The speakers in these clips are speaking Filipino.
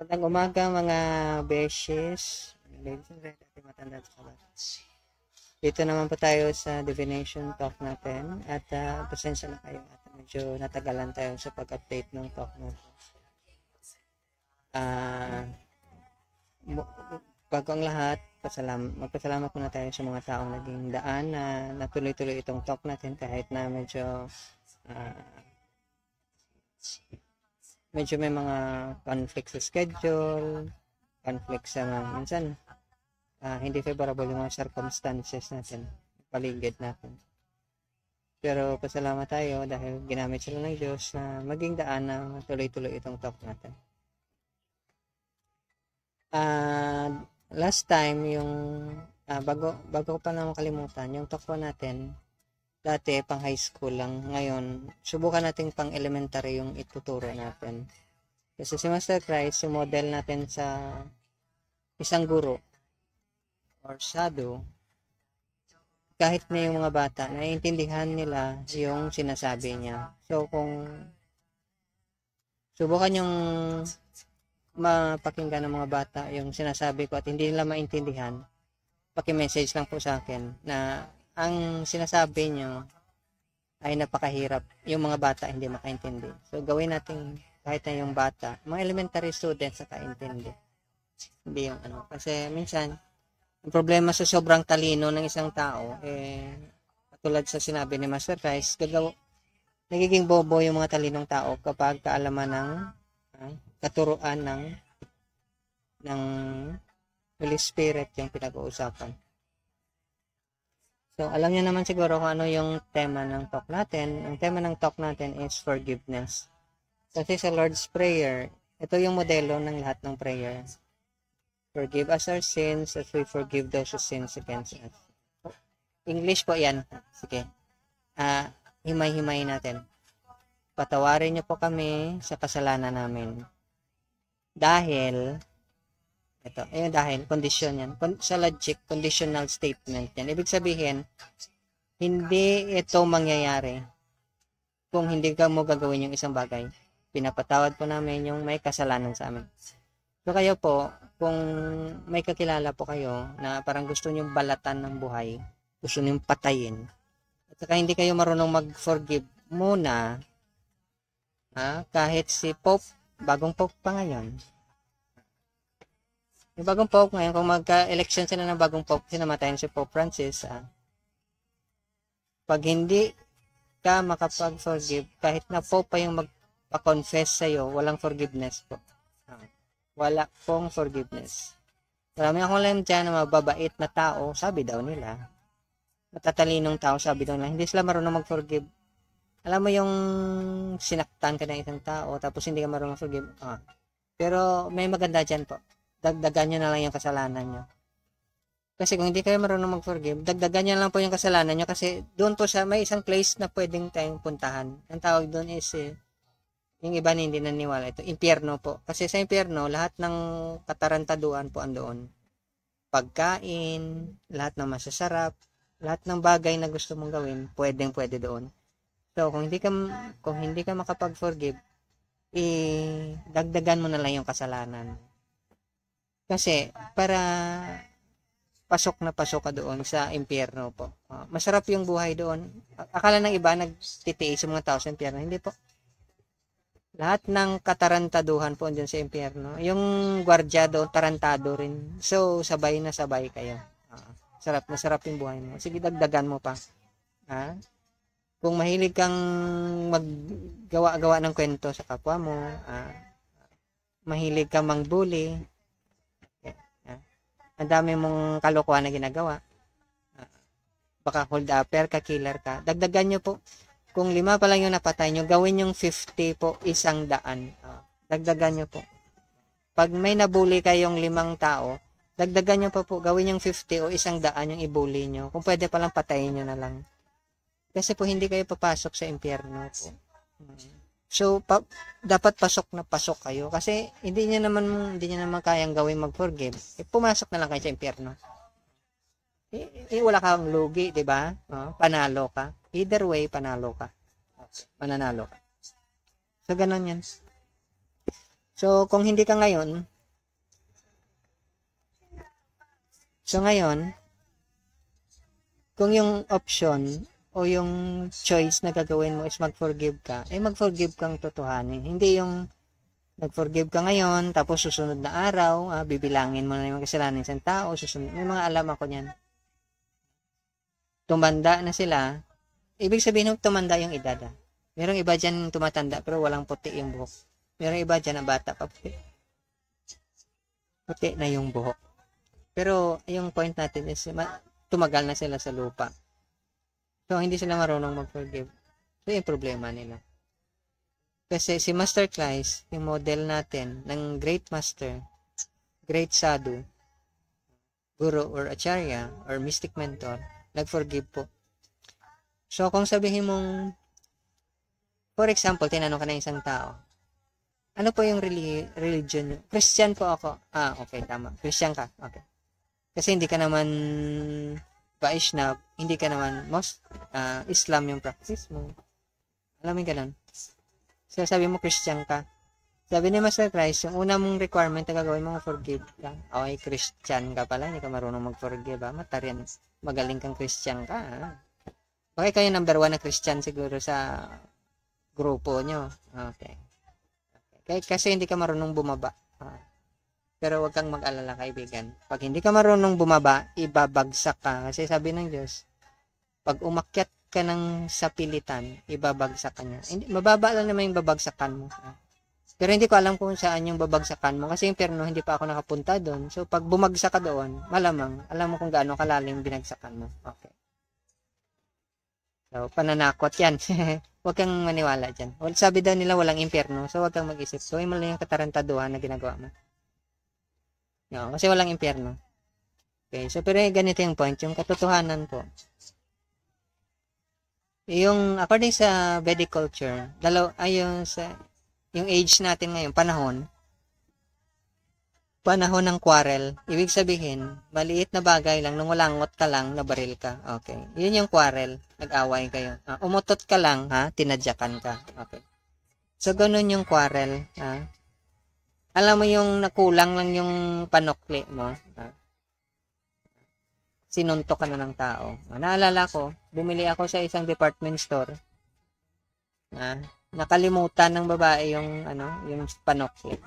Magandang umaga mga beshes. Ladies and gentlemen, matanda sa kabat. Dito naman po tayo sa divination talk natin at pasensya na kayo at medyo natagalan tayo sa pag-update ng talk natin. Bago ang lahat, magpasalamat muna tayo sa mga taong naging daan na natuloy-tuloy itong talk natin kahit na medyo may mga conflict sa schedule, conflict sa minsan hindi favorable yung mga circumstances natin, paligid natin. Pero pasalamat tayo dahil ginamit sila ng Diyos na maging daan na tuloy-tuloy itong talk natin. Last time, yung bago ko pa na makalimutan, yung talk natin, dati pang high school lang, ngayon subukan natin pang elementary yung ituturo natin. Kasi si Master Christ, yung model natin sa isang guro or shadow, kahit na yung mga bata, naiintindihan nila yung sinasabi niya. So kung subukan yung mapakinggan ng mga bata yung sinasabi ko at hindi nila maintindihan, paki-message lang po sa akin na ang sinasabi nyo ay napakahirap, yung mga bata hindi makaintindi. So gawin natin kahit na yung bata, mga elementary students nakaintindi. Hindi yung kasi minsan ang problema sa sobrang talino ng isang tao, katulad sa sinabi ni Master Christ, nagiging bobo yung mga talinong tao kapag kaalaman ng katuruan ng Holy Spirit yung pinag-uusapan. So, alam niyo naman siguro kung ano yung tema ng talk natin. Ang tema ng talk natin is forgiveness. Kasi sa Lord's Prayer, ito yung modelo ng lahat ng prayer. Forgive us our sins as we forgive those who sins against us. English po yan. Sige. Himay-himay natin. Patawarin niyo po kami sa kasalanan namin. Dahil condition yan. Sa logic, conditional statement yan. Ibig sabihin, hindi ito mangyayari kung hindi ka mo gagawin yung isang bagay. Pinapatawad po namin yung may kasalanan sa amin. So kayo po, kung may kakilala po kayo na parang gusto nyong balatan ng buhay, gusto nyong patayin, at saka hindi kayo marunong mag-forgive muna, kahit si Pope, bagong Pope pa ngayon, yung bagong Pope ngayon, kung magka-election sila ng bagong Pope, sinamatayin si Pope Francis, pag hindi ka makapag-forgive, kahit na Pope pa yung magpa-confess sa'yo, walang forgiveness po. Wala pong forgiveness. Marami akong alam dyan na mababait na tao, sabi daw nila. Matatalinong tao, sabi daw nila, hindi sila marunong mag-forgive. Alam mo yung sinaktan ka ng isang tao, tapos hindi ka marunong forgive. Pero may maganda dyan po. Dagdagan nyo na lang yung kasalanan nyo. Kasi kung hindi kayo marunong mag-forgive, dagdagan nyo lang po yung kasalanan nyo kasi doon po may isang place na pwedeng tayong puntahan. Ang tawag doon is, yung iba na hindi naniwala, ito, impyerno po. Kasi sa impyerno, lahat ng katarantaduan po andoon. Pagkain, lahat ng masasarap, lahat ng bagay na gusto mong gawin, pwede doon. So, kung hindi ka makapag-forgive, dagdagan mo na lang yung kasalanan. Kasi, para pasok na pasok ka doon sa impyerno po. Masarap yung buhay doon. Akala ng iba, nagtitiis yung mga tao sa impyerno. Hindi po. Lahat ng katarantaduhan po dyan sa impyerno. Yung gwardya doon, tarantado rin. So, sabay na sabay kayo. Masarap yung buhay mo. Sige, dagdagan mo pa. Kung mahilig kang maggawa-gawa ng kwento sa kapwa mo, mahilig kang mangbully, ang dami mong kalokohan na ginagawa, baka hold upper ka, killer ka, dagdagan nyo po. Kung 5 pa lang yung napatay nyo, gawin yung 50 po, 100. Dagdagan nyo po. Pag may nabuli kayong 5 tao, dagdagan nyo pa po, gawin yung 50 o 100 yung ibuli nyo. Kung pwede palang patayin nyo na lang. Kasi po hindi kayo papasok sa impyerno po. So, dapat pasok na pasok kayo. Kasi hindi nyo naman kayang gawin mag-forgive. Pumasok na lang kayo sa impyerno. Wala kang lugi, di ba? Panalo ka. Either way, panalo ka. Mananalo ka. So, ganun yan. So, kung hindi ka ngayon, So ngayon, kung yung option o yung choice na gagawin mo is mag-forgive ka, mag-forgive kang totohanin. Hindi yung nag-forgive ka ngayon, tapos susunod na araw, bibilangin mo na yung kasalanan ng isang tao, susunod. May mga alam ako niyan. Tumanda na sila, ibig sabihin tumanda yung edad. Merong iba dyan tumatanda pero walang puti yung buhok. Merong iba dyan na bata pa puti. Puti na yung buhok. Pero yung point natin is tumagal na sila sa lupa. So, hindi sila marunong mag-forgive. So, yung problema nila. Kasi si Master Christ, yung model natin ng Great Master, Great Sadhu, Guru or Acharya or Mystic Mentor, nag-forgive po. So, kung sabihin mong, for example, tinanong ka ng isang tao, ano po yung religion nyo? Christian po ako. Okay, tama. Christian ka. Okay. Kasi hindi ka naman Vaishnava, hindi ka naman Islam yung practice mo. Alam mo yung ganun. So, sabi mo Christian ka. Sabi ni Master Christ, yung una mong requirement na gagawin mo, forgive ka. Okay, Christian ka pala, hindi ka marunong mag-forgive. Matarian, magaling kang Christian ka. Okay, kayo number 1 na Christian siguro sa grupo nyo. Okay. Kasi hindi ka marunong bumaba. Pero huwag kang mag-alala, kaibigan. Pag hindi ka marunong bumaba, ibabagsak ka. Kasi sabi ng Diyos, pag umakyat ka ng sapilitan, ibabagsak ka niya. Mababa lang naman yung babagsakan mo. Pero hindi ko alam kung saan yung babagsakan mo. Kasi yung perno, hindi pa ako nakapunta doon. So, pag bumagsak ka doon, malamang, alam mo kung gaano kalalim binagsakan mo. Okay. So, pananakot yan. Huwag kang maniwala dyan. Sabi daw nila walang impyerno. So, huwag kang mag-isip. So, yung mali yung katarantaduhan na ginagawa mo. No, kasi walang impyerno. Okay, so pero ganito yung point, yung katotohanan po. Yung according sa Vedic culture, yung age natin ngayon, panahon ng quarrel, ibig sabihin, maliit na bagay lang, nung walangot ka lang, nabaril ka. Okay. Yun yung quarrel, nag-away kayo. Umutot ka lang, tinadyakan ka. Okay. So, ganun yung quarrel, Alam mo yung nakulang lang yung panokli mo. Sinuntok ka na ng tao. Naalala ko, bumili ako sa isang department store. Nakalimutan ng babae yung panokli.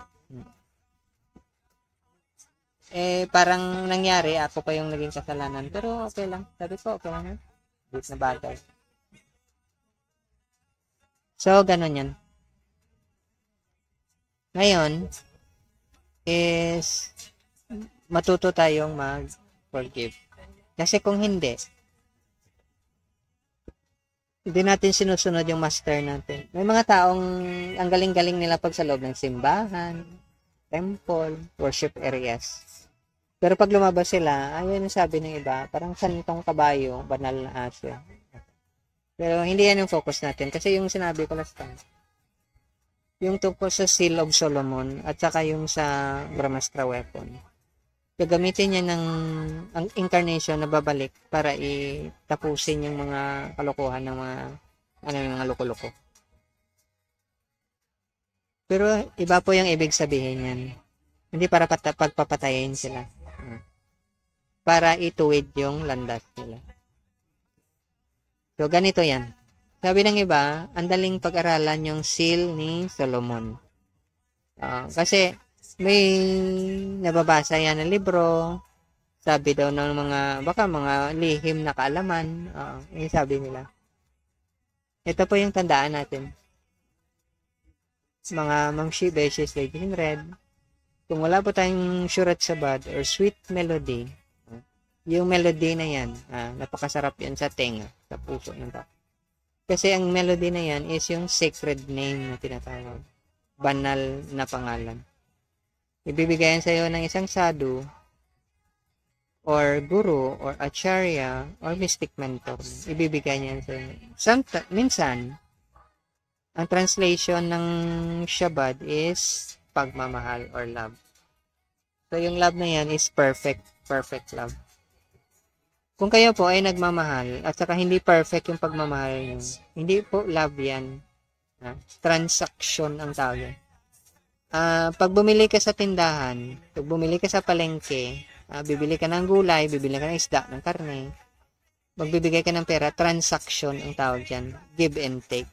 Parang nangyari, ako pa yung naging kasalanan. Pero okay lang. Sabi ko, okay lang. Bit na bagay. So, ganun yan. Ngayon, is matuto tayong mag-forgive. Kasi kung hindi natin sinusunod yung master natin. May mga taong ang galing-galing nila pag sa loob ng simbahan, temple, worship areas. Pero pag lumabas sila, ayun yung sabi ng iba, parang santong kabayo, banal na aso. Pero hindi yan yung focus natin. Kasi yung sinabi ko last time, yung tungkol sa Seal of Solomon at saka yung sa Brahmastra weapon. Gagamitin niya ng ang incarnation na babalik para itapusin yung mga kalokohan ng mga loko-loko. Pero iba po yung ibig sabihin yan. Hindi para pagpapatayin sila. Para ituwid yung landas nila. So ganito yan. Sabi ng iba, ang daling pag-aralan yung seal ni Solomon. Kasi may nababasa yan ng libro, sabi daw ng baka mga lihim na kaalaman, yung sabi nila. Ito po yung tandaan natin. Mga Mamshi, Beshes, Ladies in Red, kung wala po tayong Shurat Sabad or Sweet Melody, yung melody na yan, napakasarap yan sa tenga, sa puso ng tao. Kasi ang melody na yan is yung sacred name na tinatawag. Banal na pangalan. Ibibigay yan sa'yo ng isang sadhu, or guru, or acharya, or mystic mentor. Ibibigay niya sa'yo. Minsan, ang translation ng Shabad is pagmamahal or love. So, yung love na yan is perfect love. Kung kayo po ay nagmamahal at saka hindi perfect yung pagmamahal nyo, hindi po love yan. Transaction ang tawag. Pag bumili ka sa tindahan, pag bumili ka sa palengke, Bibili ka ng gulay, bibili ka ng isda, ng karne. Magbibigay ka ng pera, transaction ang tawag dyan. Give and take.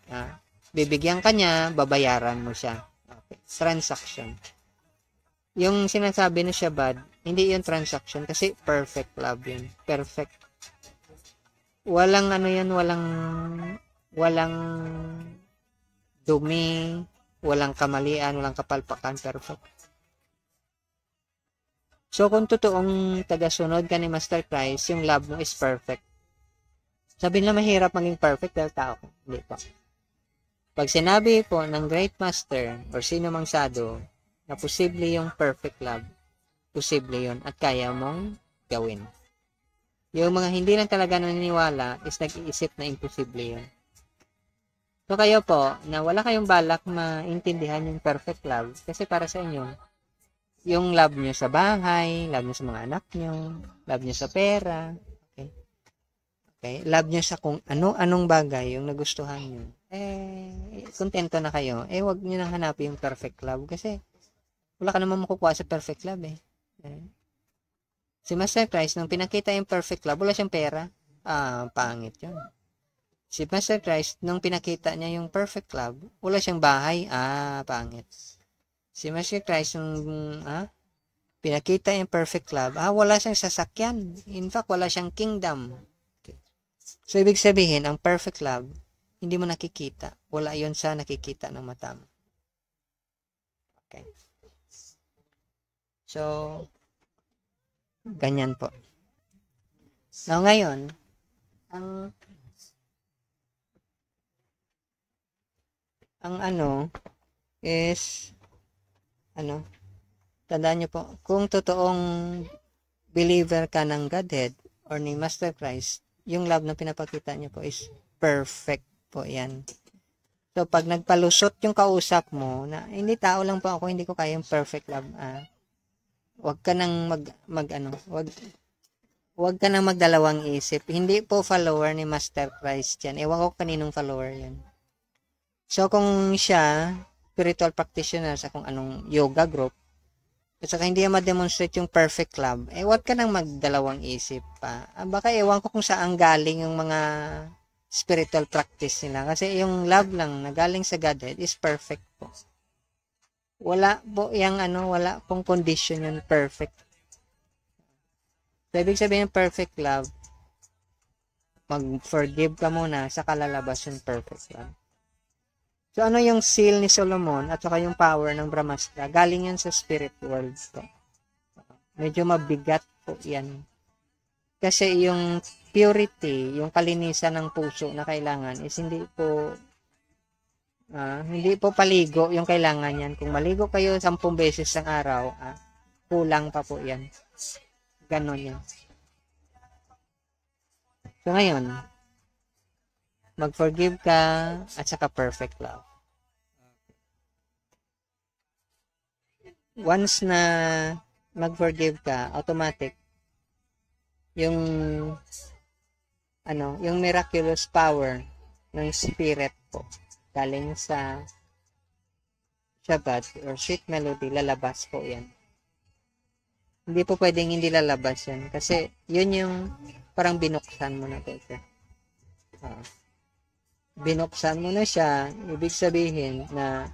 Bibigyan ka niya, babayaran mo siya. Okay. Transaction. Yung sinasabi na siya bad, hindi yung transaction kasi perfect love yun. Perfect. Walang ano yan, walang dumi, walang kamalian, walang kapalpakan, perfect. So, kung totoong tagasunod ka ni Master Christ, yung love mo is perfect. Sabi nila mahirap maging perfect dahil tao ka. Hindi po. Pag sinabi po ng Great Master or sino mang sado na posible yung perfect love, posible yun at kaya mong gawin. Yung mga hindi lang talaga naniniwala is nag-iisip na imposible yun. So kayo po, na wala kayong balak maintindihan yung perfect love kasi para sa inyo, yung love nyo sa bahay, love nyo sa mga anak nyo, love nyo sa pera, okay? Love nyo sa kung ano-anong bagay yung nagustuhan nyo. Kontento na kayo. Wag nyo nang hanapin yung perfect love kasi wala ka naman makukuha sa perfect love Si Master Christ, nung pinakita yung perfect love, wala siyang pera. Pangit yun. Si Master Christ, nung pinakita niya yung perfect love, wala siyang bahay. Pangit. Si Master Christ, nung pinakita yung perfect love, wala siyang sasakyan. In fact, wala siyang kingdom. Okay. So, ibig sabihin, ang perfect love, hindi mo nakikita. Wala yon sa nakikita ng mata mo. Okay. So, ganyan po. Now, ngayon, ang is, tandaan nyo po, kung totoong believer ka ng Godhead or ni Master Christ, yung love na pinapakita nyo po is perfect po yan. So, pag nagpalusot yung kausap mo, na hindi tao lang po ako, hindi ko kayang perfect love, wag ka nang wag ka nang magdalawang isip. Hindi po follower ni Master Christ yan. Ewan ko kaninong follower yan. So, kung siya, spiritual practitioner sa kung anong yoga group, at saka hindi ma-demonstrate yung perfect love, wag ka nang magdalawang isip pa. Baka ewan ko kung saan galing yung mga spiritual practice nila. Kasi yung love lang na galing sa Godhead is perfect po. Wala po yung wala pong condition yun perfect. So, ibig sabihin ng perfect love, mag-forgive ka muna, saka lalabas yung perfect love. So, ano yung seal ni Solomon at saka yung power ng Brahmastra? Galing yan sa spirit world. So, medyo mabigat po yan. Kasi yung purity, yung kalinisan ng puso na kailangan is hindi po paligo yung kailangan yan. Kung maligo kayo 10 beses sa araw, kulang pa po yan. Ganon yan. So ngayon, mag-forgive ka at saka perfect love. Once na mag-forgive ka, automatic, yung miraculous power ng spirit po galing sa Shabbat or sweet melody, lalabas po yan. Hindi po pwedeng hindi lalabas yan kasi yun yung parang binuksan mo na po ito. Binuksan mo na siya, ibig sabihin na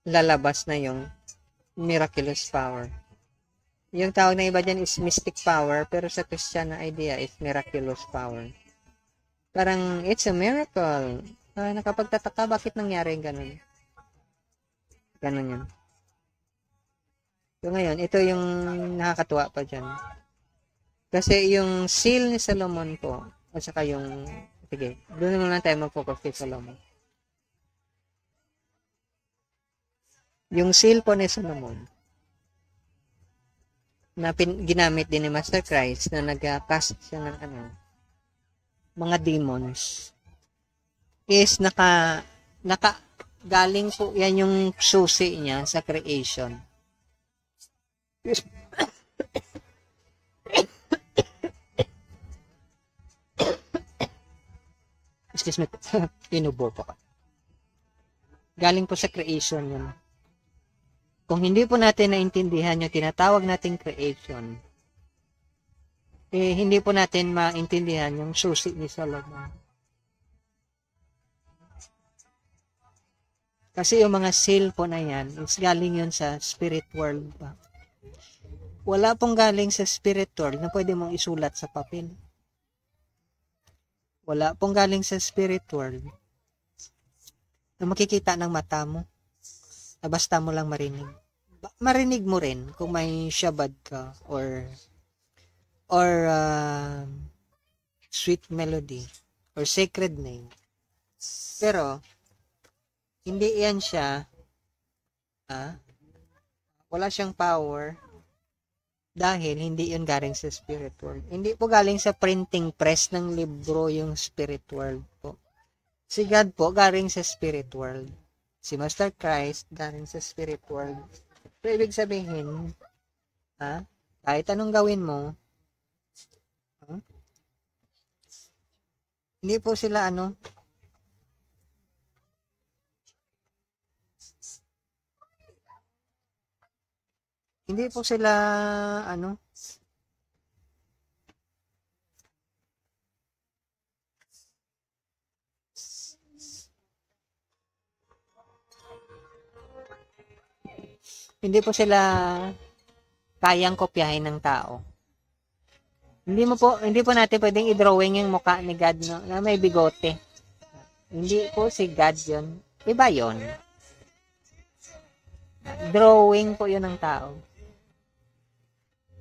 lalabas na yung miraculous power. Yung tawag na iba dyan is mystic power, pero sa Christian na idea is miraculous power. Parang, it's a miracle. Nakapagtataka, bakit nangyari ganun? Ganun yun. So ngayon, ito yung nakakatuwa pa dyan. Kasi yung seal ni Solomon po, at saka yung, sige, doon naman lang tayo mag-focus kay Solomon. Yung seal po ni Solomon, na ginamit din ni Master Christ na nag-cast siya ng mga demons is galing po yan yung susi niya sa creation. Excuse me, inubo po ka. Galing po sa creation yun. kung hindi po natin naintindihan yung tinatawag nating creation, hindi po natin maintindihan yung susi ni Solomon. Kasi yung mga seal po na yan, is galing yun sa spirit world pa. Wala pong galing sa spirit world na pwede mong isulat sa papel. Wala pong galing sa spirit world na makikita ng mata mo, na basta mo lang marinig. Marinig mo rin kung may shabad ka or sweet melody or sacred name. Pero hindi yan siya wala siyang power dahil hindi yun galing sa spirit world. Hindi po galing sa printing press ng libro yung spirit world po. Si God po galing sa spirit world. Si Master Christ galing sa spirit world. So, ibig sabihin, kahit anong gawin mo, hindi po sila hindi po sila hindi po sila kayang kopyahin ng tao. Hindi po natin pwedeng i-drawing yung mukha ni God na may bigote. Hindi po si God 'yon. Iba 'yon. Drawing po 'yon ng tao.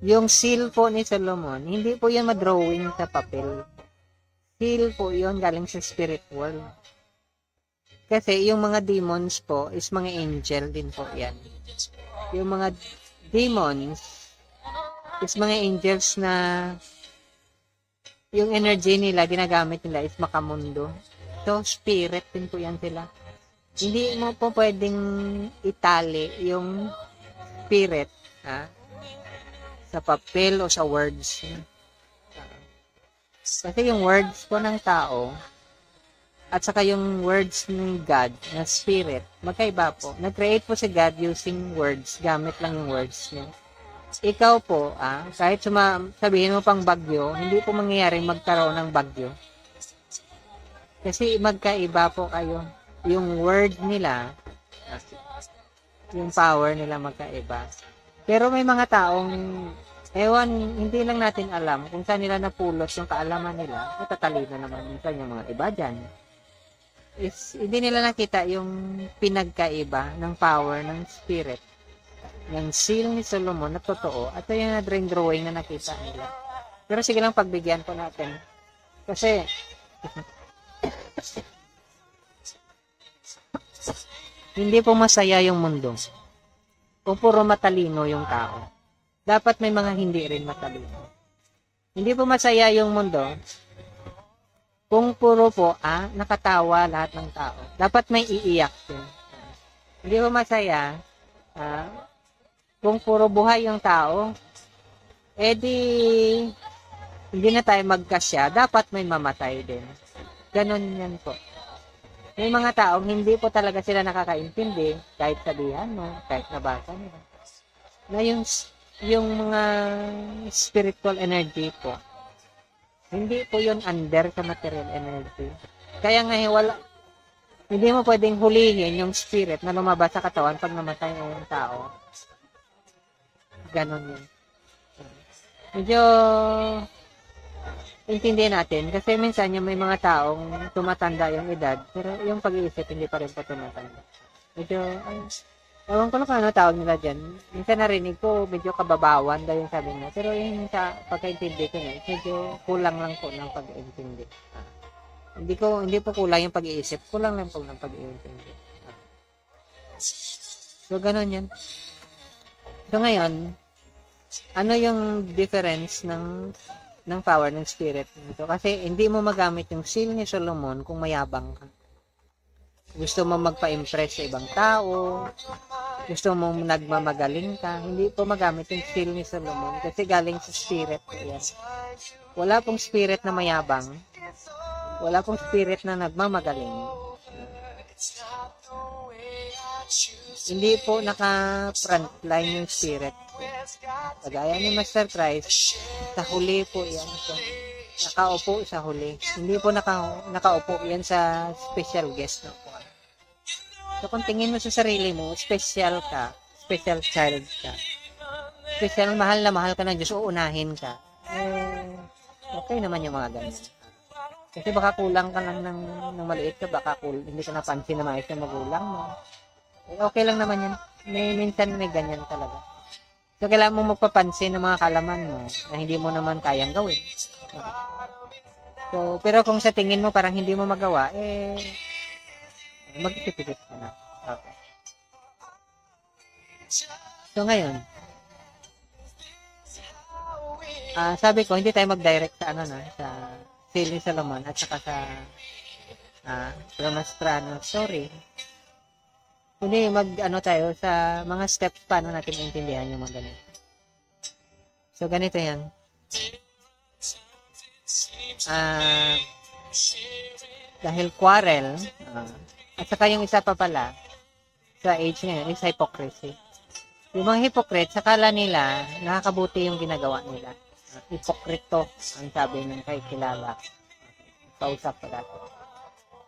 Yung seal po ni Solomon, hindi po 'yan ma-drawing sa papel. Seal po 'yon galing sa spirit world. Kasi yung mga demons po is mga angel din po 'yan. Yung mga demons is mga angels na yung energy nila, ginagamit nila is makamundo. So, spirit din po yan sila. Hindi mo po pwedeng itali yung spirit sa papel o sa words. Kasi yung words po ng tao at saka yung words ng God na spirit, magkaiba po. Nag-create po si God using words. Gamit lang yung words niya. Ikaw po, kahit sabihin mo pang bagyo, hindi po mangyayaring magkaroon ng bagyo. Kasi magkaiba po kayo. Yung word nila, yung power nila magkaiba. Pero may mga taong, hindi lang natin alam kung saan nila napulot yung kaalaman nila. Matatalino naman minsan yung mga iba dyan. Hindi nila nakita yung pinagkaiba ng power ng spirit. Yung seal ni Solomon na totoo at yung drawing na nakita nila. Pero sige lang, pagbigyan ko natin. Kasi hindi po masaya yung mundo kung puro matalino yung tao. Dapat may mga hindi rin matalino. Hindi po masaya yung mundo kung puro po nakatawa lahat ng tao. Dapat may iiyak din. Hindi po masaya kung puro buhay yung tao, hindi na tayo magkasya, dapat may mamatay din. Ganon yan po. May mga taong hindi po talaga sila nakakaintindi, kahit sabihan mo, kahit nabasa nila, na yung mga spiritual energy po, hindi po yun under sa material energy. Kaya nga hindi mo pwedeng hulihin yung spirit na lumabas sa katawan pag namatay na yung tao. Ganon yun. Medyo intindihin natin kasi minsan yung may mga taong tumatanda yung edad pero yung pag-iisip hindi pa rin po tumatanda. Medyo, ewan ko lang kung ano tawag nila dyan. Minsan narinig ko, medyo kababawan daw yung sabi niya. Pero yung sa pagkaintindi ko na, medyo kulang lang po ng pag-iintindi. Hindi po kulang yung pag-iisip, kulang lang po ng pag-iintindi. So, ganon yan. So, ngayon, ano yung difference ng power ng spirit nito? Kasi hindi mo magamit yung seal ni Solomon kung mayabang ka. Gusto mo magpa-impress sa ibang tao, gusto mo nagmamagaling ka, hindi po magamit yung seal ni Solomon kasi galing sa spirit. Yan. Wala pong spirit na mayabang. Wala pong spirit na nagmamagaling. hindi po naka-frontline yung spirit. Kagaya ni Master Christ, sa huli po yan. So, nakaupo sa huli. Hindi po nakaupo yan sa special guest. No? So, kung tingin mo sa sarili mo, special ka, special child ka, special mahal na mahal ka ng Diyos, uunahin ka. Okay naman yung mga ganyan. Kasi baka kulang ka lang ng maliit ka, baka hindi ka napansin na maayos na magulang mo. Okay lang naman yan. Minsan may ganyan talaga. So, kailangan mo magpapansin ng mga kalaman mo na hindi mo naman kayang gawin. So, pero kung sa tingin mo parang hindi mo magawa, mag-isip-isip ka na. Okay. So, ngayon, sabi ko, hindi tayo mag-direct sa sa Siling Solomon at saka sa Brahmastrano story. Hindi tayo sa mga steps paano natin maintindihan yung mga ganito. So, ganito yan. Dahil quarrel, at saka yung isa pa pala, sa age ngayon, is hypocrisy. Yung mga hypocrite, sakala nila, nakakabuti yung ginagawa nila. Hipokrito, ang sabi ng kay kilala. Kausap pa dati.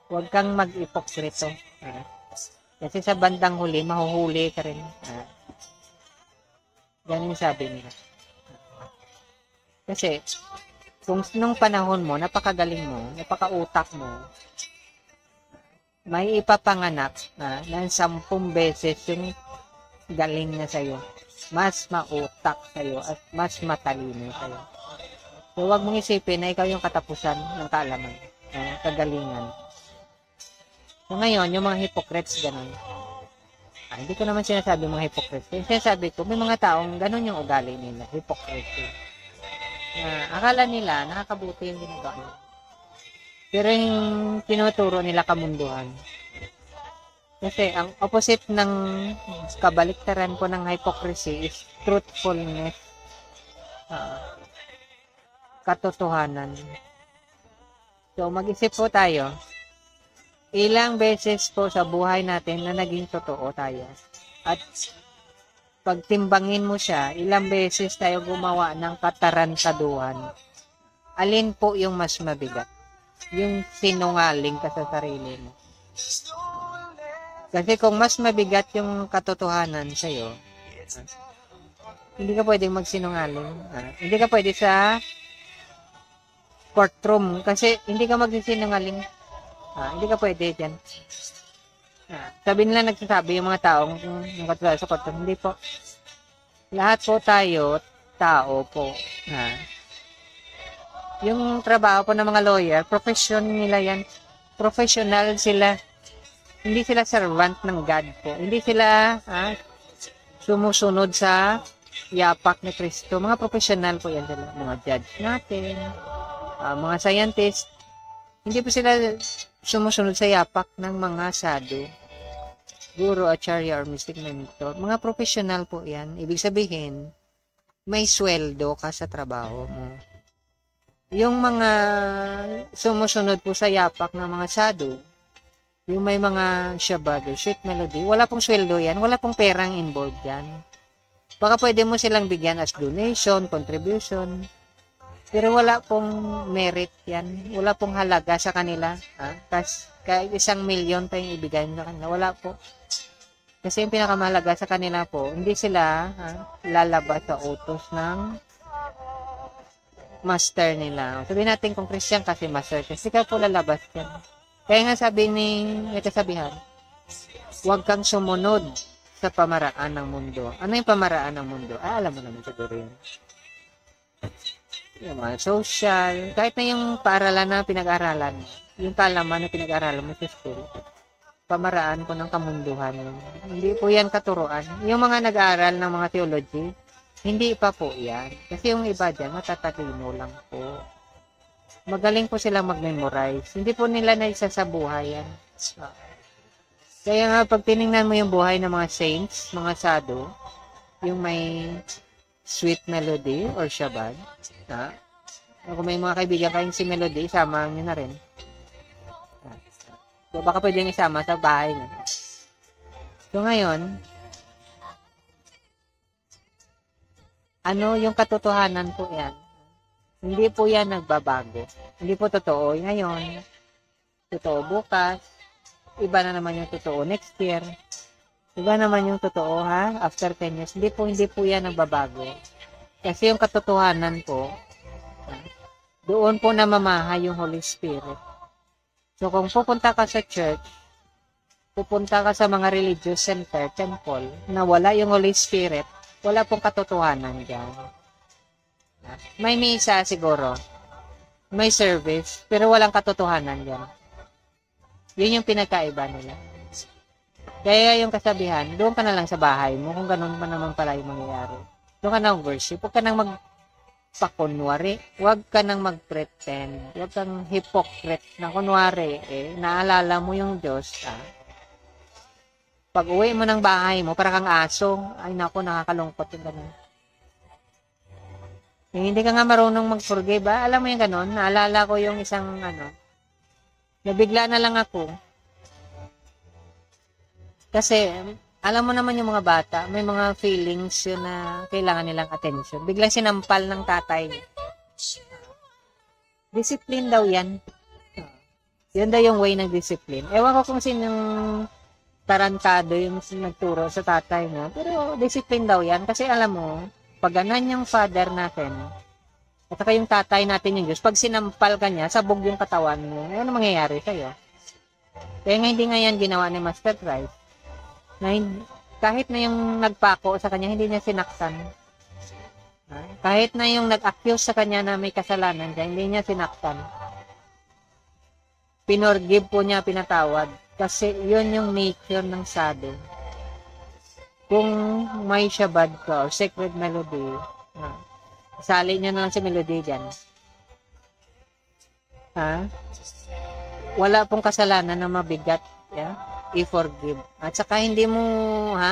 Huwag kang mag-hipokrito. Kasi sa bandang huli, mahuhuli ka rin. Ganun sabi nila. Kasi, kung nung panahon mo, napakagaling mo, napakautak mo, may ipapanganak ng 10 beses yung galing na sa'yo. Mas mautak sa'yo at mas matalino sa'yo. So, huwag mong isipin na ikaw yung katapusan ng kaalaman, kagalingan. So, ngayon, yung mga hypocrites, ganun. Hindi ko naman sinasabi mga hypocrites. Sinasabi ko, may mga taong ganun yung ugali nila, hypocrisy. Akala nila, nakakabuti yung ginagawa nila. Pero yung tinuturo nila kamunduhan. Kasi ang opposite ng kabaliktaran po ng hypocrisy is truthfulness. Katotohanan. So, mag-isip po tayo. Ilang beses po sa buhay natin na naging totoo tayo. At pagtimbangin mo siya, ilang beses tayo gumawa ng katarantaduhan. Alin po yung mas mabigat? Yung sinungaling ka sa sarili mo. Kasi kung mas mabigat yung katotohanan sa'yo, hindi ka pwedeng magsinungaling. Hindi ka pwede sa courtroom kasi hindi ka magsisinungaling. Hindi ka pwede dyan. Sabi nila nagsasabi yung mga taong yung katulad sa courtroom. Hindi po. Lahat po tayo, tao po. Yung trabaho po ng mga lawyer, profession nila yan. Professional sila. Hindi sila servant ng God po. Hindi sila sumusunod sa yapak ni Kristo. Mga professional po yan sila. Mga judge natin, mga scientist. Hindi po sila sumusunod sa yapak ng mga sadhu, guru, acharya, or mystic mentor. Mga professional po yan. Ibig sabihin, may sweldo ka sa trabaho mo. Yung mga sumusunod po sa yapak ng mga sadhu, yung may mga shabad or sweet melody, wala pong sweldo yan, wala pong perang involved yan. Baka pwede mo silang bigyan as donation, contribution, pero wala pong merit yan, wala pong halaga sa kanila. Kahit 1 million tayong ibigay sa kanila, wala po. Kasi yung pinakamahalaga sa kanila po, hindi sila lalabas sa utos ng master nila. Sabihin natin kung Christian kasi master, kasi ka po lalabas yan. Kaya nga sabi may kasabihan, huwag kang sumunod sa pamaraan ng mundo. Ano yung pamaraan ng mundo? Alam mo naman siguro yun. Yung mga social, kahit na yung paaralan na pinag-aralan, yung kalaman na pinag-aralan mo sa school, pamaraan po ng kamunduhan. Hindi po yan katuruan. Yung mga nag-aaral ng mga theology, hindi pa po yan. Kasi yung iba dyan, matatalino lang po. Magaling po silang mag-memorize. Hindi po nila naisa sa buhay yan. Kaya nga, pag tinignan mo yung buhay ng mga saints, mga sadhu, yung may sweet melody or shabad, kung may mga kaibigan kayong si melody, isama nyo na rin. So, baka pwedeng isama sa bahay nyo. So ngayon, ano yung katotohanan po yan? Hindi po yan nagbabago. Hindi po totoo ngayon. Totoo bukas. Iba na naman yung totoo next year. Iba naman yung totoo after 10 years. Hindi po yan nagbabago. Kasi yung katotohanan po, doon po namamahay yung Holy Spirit. So kung pupunta ka sa church, pupunta ka sa mga religious center, temple, na wala yung Holy Spirit, wala pong katotohanan dyan. May misa siguro, may service, pero walang katotohanan dyan. Yun yung pinagkaiba nila. Kaya yung kasabihan, doon ka na lang sa bahay mo, kung ganun pa naman pala yung mangyayari. Doon ka nang worship, huwag ka nang magpakunwari, huwag ka nang mag-pretend, huwag kang hypocrite na kunwari, naalala mo yung Diyos, Pag uwi mo ng bahay mo, para kang aso. Ay nako, nakakalungkot yung ganun. Hindi ka nga marunong mag-forgive, Alam mo yung ganun? Naalala ko yung isang, nabigla na lang ako. Kasi, alam mo naman yung mga bata, may mga feelings yun na kailangan nilang attention. Biglang sinampal ng tatay niya. Discipline daw yan. Yan daw yung way ng discipline. Ewan ko kung sinong tarantado yung nagturo sa tatay mo. Pero discipline daw yan. Kasi alam mo, pag ganan yung father natin, at saka yung tatay natin yung Diyos, pag sinampal ka niya, sabog yung katawan mo, ano mangyayari sa'yo? Kaya nga hindi nga yan ginawa ni Master Christ. Na kahit na yung nagpako sa kanya, hindi niya sinaktan. Kahit na yung nag-accuse sa kanya na may kasalanan niya, hindi niya sinaktan. Pinorgive po niya, pinatawad. Kasi yun yung nature ng sado. Kung may Shabbat ka or sacred melody, sali niya na lang si melody dyan. Wala pong kasalanan na mabigat. I-forgive. At saka hindi mo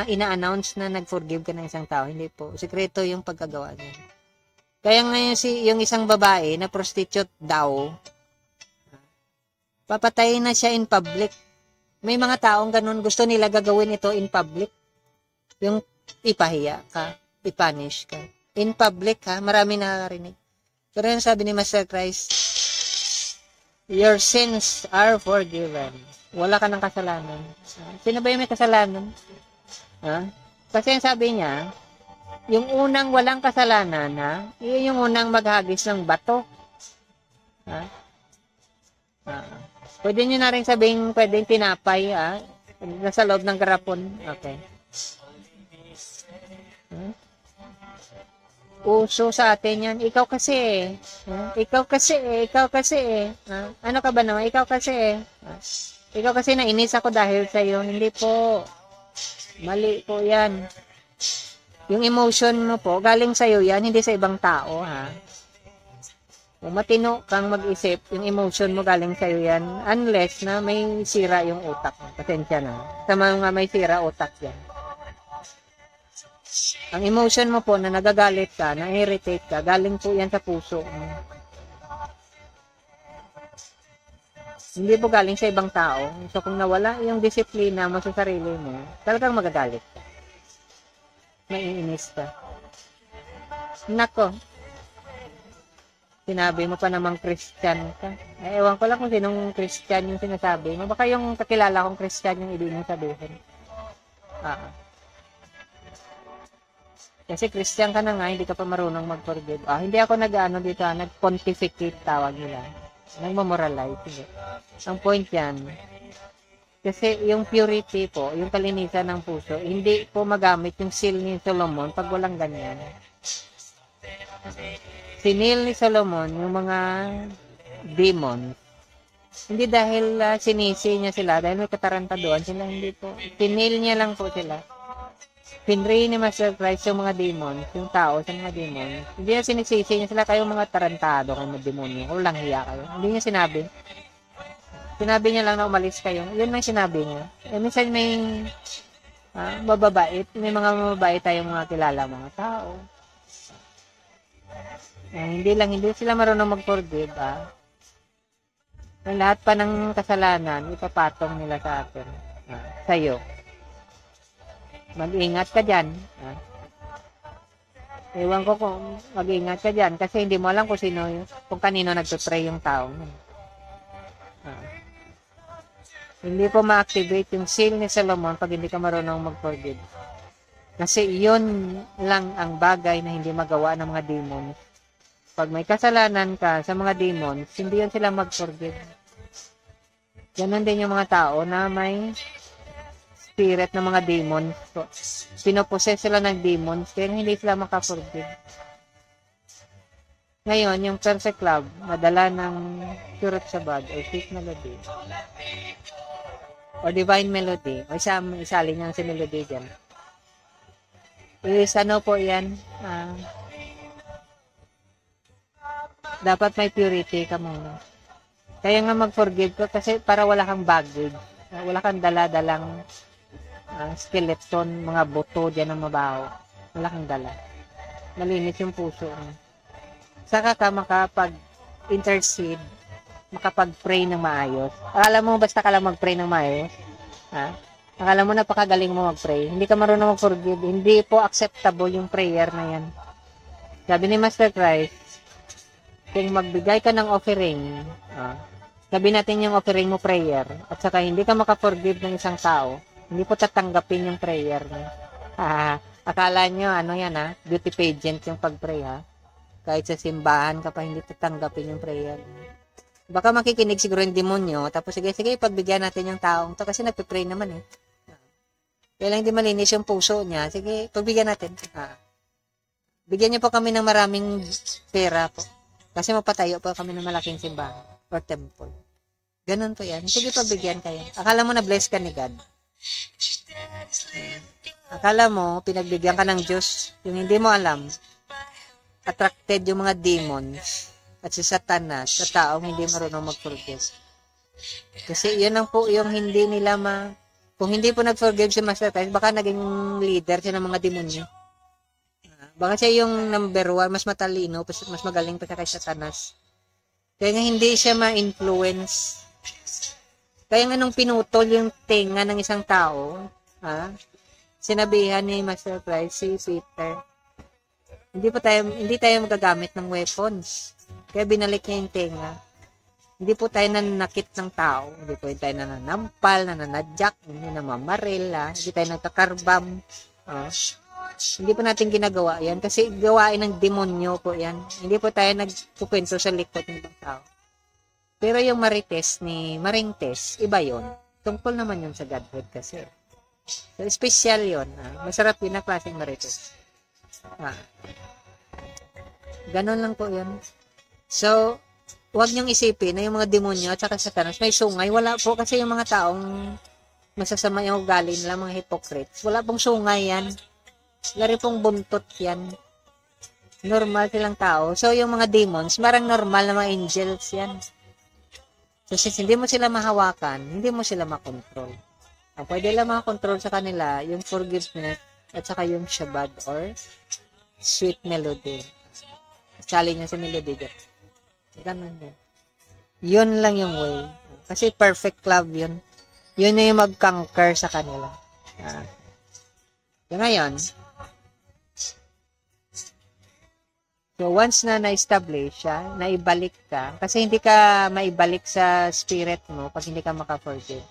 ina-announce na nag-forgive ka ng isang tao. Hindi po. Sikreto yung pagkagawa niya. Kaya ngayon yung isang babae na prostitute daw, papatayin na siya in public. May mga taong ganun, gusto nila gagawin ito in public. Yung ipahiya ka, ipunish ka. In public marami nakakarinig. Pero yung sabi ni Master Christ, your sins are forgiven. Wala ka ng kasalanan. Sino ba yung may kasalanan? Kasi yung sabi niya, yung unang walang kasalanan, yun yung unang maghagis ng bato. Pwede nyo na rin sabihin, pwedeng tinapay, nasa loob ng garapon. Okay. Uso sa atin yan. Ikaw kasi. Ikaw kasi. Ano ka ba naman? Ikaw kasi. Ikaw kasi nainis ako dahil sa iyo. Hindi po. Mali po yan. Yung emotion mo po, galing sa iyo yan, hindi sa ibang tao, Kung matino kang mag-isip, yung emotion mo galing sa'yo yan, unless na may sira yung utak mo. Pasensya na. Sa mga may sira utak yan. Ang emotion mo po na nagagalit ka, na-irritate ka, galing po yan sa puso mo. Hindi po galing sa ibang tao. So kung nawala yung disiplina mo sa sarili mo, talagang magagalit ka. Maiinis ka. Nako. Sinabi mo pa namang Christian ka. Ewan ko lang kung sinong Christian yung sinasabi mo. Baka yung kakilala kong Christian yung ibig mong sabihin. Kasi Christian ka na nga, hindi ka pa marunong mag-forgive. Hindi ako nag-ano dito, nag-pontificate tawag nila. Nag-memoralize. Hindi. Ang point yan, kasi yung purity po, yung kalinisan ng puso, hindi po magamit yung seal ni Solomon pag walang ganyan. Sinil ni Solomon yung mga demon. Hindi dahil sinisi niya sila, dahil may katarantaduan sila, hindi po. Sinil niya lang po sila. Pinray ni Master Christ yung mga demon, yung tao sa mga demon. Hindi niya sinisisi niya sila, kayong mga tarantado, kayong mga demonyo, o lang hiya kayo. Hindi niya sinabi. Sinabi niya lang na umalis kayo. Yun lang sinabi niya. Minsan may mababait. May mga mababait tayong mga kilala mga tao. Hindi sila marunong mag-forgive. Ang lahat pa ng kasalanan, ipapatong nila sa atin. Sa'yo. Mag-ingat ka dyan. Ewan ko kung mag-ingat ka dyan kasi hindi mo alam kung kanino nagpe-pray yung tao. Hindi po ma-activate yung seal ni Solomon pag hindi ka marunong mag-forgive. Kasi yun lang ang bagay na hindi magawa ng mga demons. Pag may kasalanan ka sa mga demons, hindi yun sila mag-forgive. Ganon din yung mga tao na may spirit ng mga demons. So, pinoposes sila ng demons, kaya hindi sila makaforgive. Ngayon, yung perfect love, madala ng Surat Shabad o sweet melody o divine melody o isali niya si melody dyan. Is ano po yan? Dapat may purity ka muna. Kaya nga mag-forgive ka kasi para wala kang baggage. Wala kang dala-dalang skeleton, mga buto dyan ng mabaho. Wala kang dala. Malinis yung puso mo. Saka ka makapag-intercede, makapag-pray ng maayos. Akala mo basta ka lang mag-pray ng maayos? Akala mo napakagaling mo mag-pray. Hindi ka marunong mag-forgive. Hindi po acceptable yung prayer na yan. Sabi ni Master Christ, kung magbigay ka ng offering, sabi natin yung offering mo prayer, at saka hindi ka maka-forgive ng isang tao, hindi po tatanggapin yung prayer niya. Akala nyo, beauty pageant yung pag-pray, Kahit sa simbahan ka pa, hindi tatanggapin yung prayer niya. Baka makikinig siguro yung demonyo, tapos sige, pagbigyan natin yung taong to, kasi nagpipray naman Kaya lang hindi malinis yung puso niya, sige, pagbigyan natin. Bigyan niyo po kami ng maraming pera po. Kasi mapatayo pa kami ng malaking simbahan or temple. Ganun po yan. Sige, pagbigyan kayo. Akala mo na-bless ka ni God. Akala mo, pinagbigyan ka ng Diyos. Yung hindi mo alam, attracted yung mga demons at si Satanas sa taong hindi marunong mag-forgive. Kasi yun lang po yung hindi nila kung hindi po nag-forgive si Master Christ, baka naging leader siya ng mga demonyo. Baka siya yung number 1, mas matalino, mas magaling pa kay Satanas. Kaya nga hindi siya ma-influence. Kaya nga nung pinutol yung tenga ng isang tao, sinabihan ni Master Christ, si Peter, hindi tayo magagamit ng weapons. Kaya binalik niya yung tenga. Hindi po tayo nananakit ng tao. Hindi po tayo nananampal, nananadyak, hindi namamaril, hindi tayo nagkakarbam. Hindi po natin ginagawa yan kasi gawain ng demonyo po yan. Hindi po tayo nagpupunto sa likod ng ibang tao. Pero yung Maringtes, iba yon. Tungkol naman yun sa Godhead kasi. So, special yun. Masarap yun na klaseng Marites. Ganon lang po yun. So, huwag niyong isipin na yung mga demonyo at saka Satanas may sungay. Wala po kasi yung mga taong masasama yung ugali nila, mga hypocrites. Wala pong sungay yan. Lari pong buntot yan. Normal silang tao. So, yung mga demons, marang normal na mga angels yan. So, since hindi mo sila mahawakan, hindi mo sila makontrol. Ang pwede lang makakontrol sa kanila, yung forgiveness at saka yung Shabad or sweet melody. Sali niya sa melody dyan. Ganun yan. Yun lang yung way. Kasi perfect love yun. Yun na yung mag-conquer sa kanila. So, ngayon, so once na na-establish siya, naibalik ka, kasi hindi ka maibalik sa spirit mo pag hindi ka maka-forgive.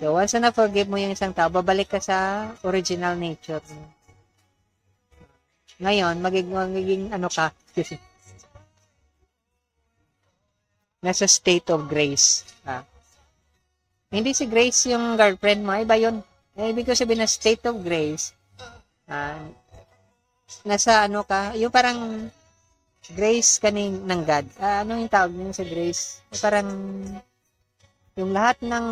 So once na na-forgive mo yung isang tao, babalik ka sa original nature mo. Ngayon, magiging ano ka, nasa state of grace. Hindi si Grace yung girlfriend mo, iba yun. Ibig ko sabihin na state of grace, nasa ano ka, yung parang grace ka ng God. Ano yung tawag niyo sa grace? Parang yung lahat ng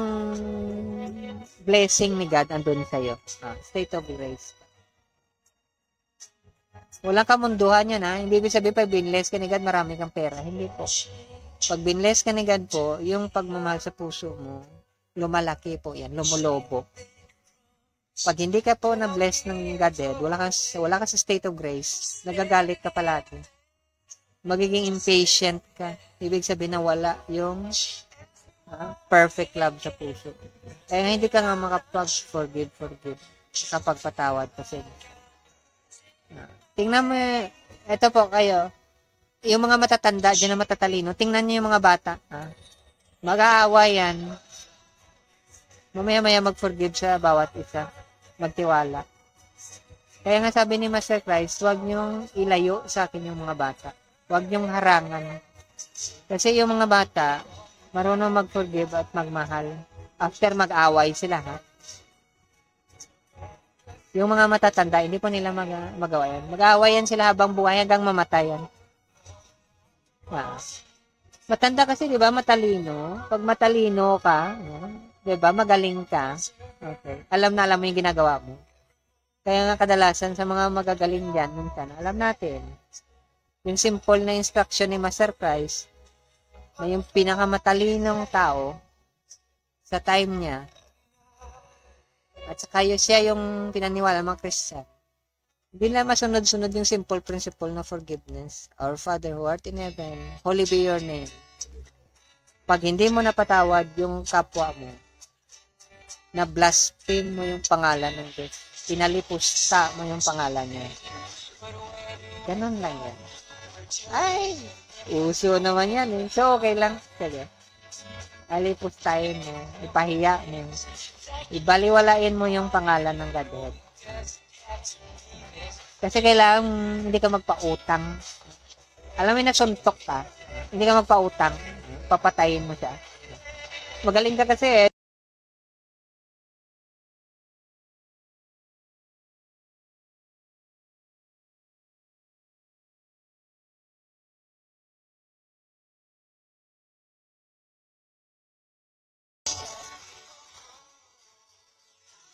blessing ni God andun sa'yo. State of grace. Walang kamunduhan yun, Hindi ibig sabihin pag binless ka ni God, marami kang pera. Hindi po. Pag binless ka ni God po, yung pagmamahal sa puso mo, lumalaki po yan, lumulobo. Pag hindi ka po na-bless ng Godhead, wala ka sa state of grace, nagagalit ka palagi. Magiging impatient ka. Ibig sabihin na wala yung perfect love sa puso. Kaya hindi ka nga makapag-forgive. kapagpatawad po sila. Tingnan mo, ito po kayo, yung mga matatanda, dyan na matatalino, tingnan nyo yung mga bata. Mag-aawa yan. Mamaya-maya mag-forgive sa bawat isa. Magtiwala. Kaya nga sabi ni Master Christ, huwag nyong ilayo sa akin yung mga bata. Huwag nyong harangan. Kasi yung mga bata, marunong mag-forgive at magmahal. After mag-away sila, ha? Yung mga matatanda, hindi po nila magawa yan. Mag-away yan sila habang buhay hanggang mamatayan. Matanda kasi, di ba, matalino. Pag matalino ka, di ba, magaling ka. Okay. Alam na alam mo yung ginagawa mo. Kaya nga kadalasan sa mga magagaling dyan, minsan, alam natin, yung simple na instruction ni Master Christ, na yung pinakamatalinong tao, sa time niya, at saka siya yung pinaniwala mga Christian, hindi na masunod-sunod yung simple principle na forgiveness. Our Father who art in heaven, holy be your name. Pag hindi mo napatawad yung kapwa mo, na blaspheme mo yung pangalan ng Diyos, pinalipusta mo yung pangalan niya. Ganon lang yan. Ay, uso naman yan eh. So, okay lang. Sige. Alipustahin mo, ipahiya mo, ibaliwalain mo yung pangalan ng Godhead. Kasi kailangan hindi ka magpautang. Alam mo, nasuntok ka, hindi ka magpautang, papatayin mo siya. Magaling ka kasi eh.